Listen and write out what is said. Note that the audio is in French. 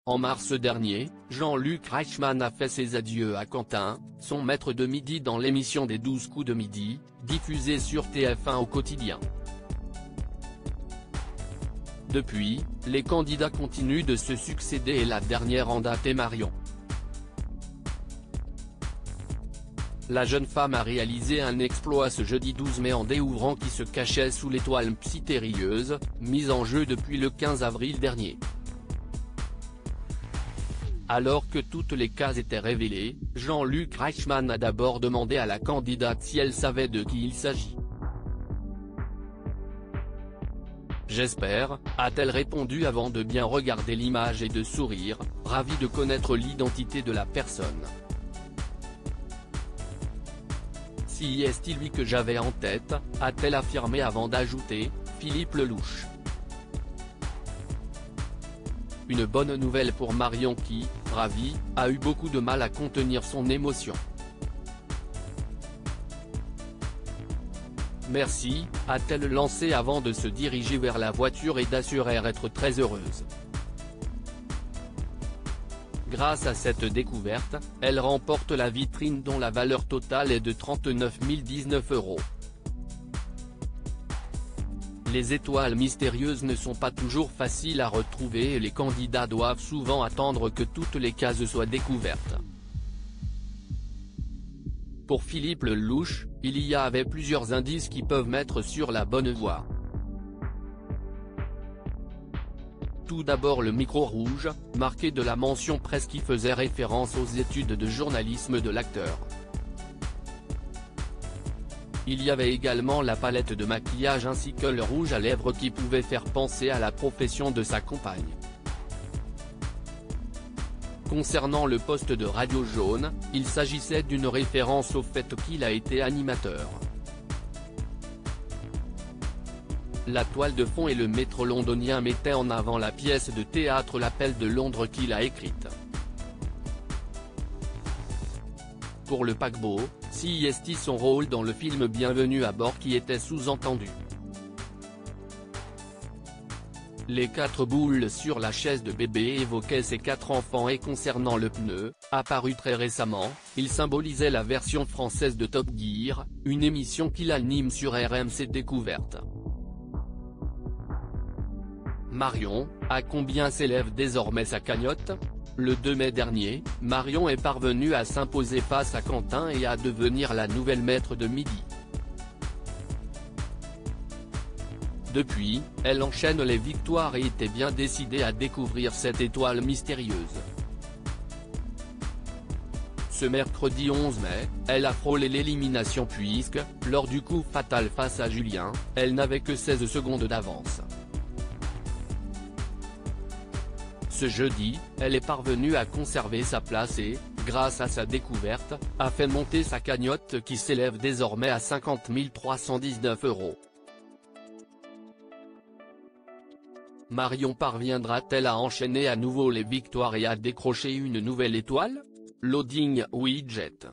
En mars dernier, Jean-Luc Reichmann a fait ses adieux à Quentin, son maître de midi dans l'émission des 12 coups de midi, diffusée sur TF1 au quotidien. Depuis, les candidats continuent de se succéder et la dernière en date est Marion. La jeune femme a réalisé un exploit ce jeudi 12 mai en découvrant qui se cachait sous l'étoile mystérieuse, mise en jeu depuis le 15 avril dernier. Alors que toutes les cases étaient révélées, Jean-Luc Reichmann a d'abord demandé à la candidate si elle savait de qui il s'agit. « J'espère », a-t-elle répondu avant de bien regarder l'image et de sourire, ravie de connaître l'identité de la personne. « Si est-il lui que j'avais en tête », a-t-elle affirmé avant d'ajouter, « Philippe Lelouch ». Une bonne nouvelle pour Marion qui, ravie, a eu beaucoup de mal à contenir son émotion. Merci, a-t-elle lancé avant de se diriger vers la voiture et d'assurer être très heureuse. Grâce à cette découverte, elle remporte la vitrine dont la valeur totale est de 39 019 €. Les étoiles mystérieuses ne sont pas toujours faciles à retrouver et les candidats doivent souvent attendre que toutes les cases soient découvertes. Pour Philippe Lelouch, il y avait plusieurs indices qui peuvent mettre sur la bonne voie. Tout d'abord le micro rouge, marqué de la mention presse qui faisait référence aux études de journalisme de l'acteur. Il y avait également la palette de maquillage ainsi que le rouge à lèvres qui pouvait faire penser à la profession de sa compagne. Concernant le poste de Radio Jaune, il s'agissait d'une référence au fait qu'il a été animateur. La toile de fond et le métro londonien mettaient en avant la pièce de théâtre L'Appel de Londres qu'il a écrite. Pour le paquebot, si est son rôle dans le film Bienvenue à bord qui était sous-entendu. Les 4 boules sur la chaise de bébé évoquaient ses 4 enfants et concernant le pneu, apparu très récemment, il symbolisait la version française de Top Gear, une émission qu'il anime sur RMC Découverte. Marion, à combien s'élève désormais sa cagnotte ? Le 2 mai dernier, Marion est parvenue à s'imposer face à Quentin et à devenir la nouvelle maître de midi. Depuis, elle enchaîne les victoires et était bien décidée à découvrir cette étoile mystérieuse. Ce mercredi 11 mai, elle a frôlé l'élimination puisque, lors du coup fatal face à Julien, elle n'avait que 16 secondes d'avance. Ce jeudi, elle est parvenue à conserver sa place et, grâce à sa découverte, a fait monter sa cagnotte qui s'élève désormais à 50 319 €. Marion parviendra-t-elle à enchaîner à nouveau les victoires et à décrocher une nouvelle étoile ? Loading Widget.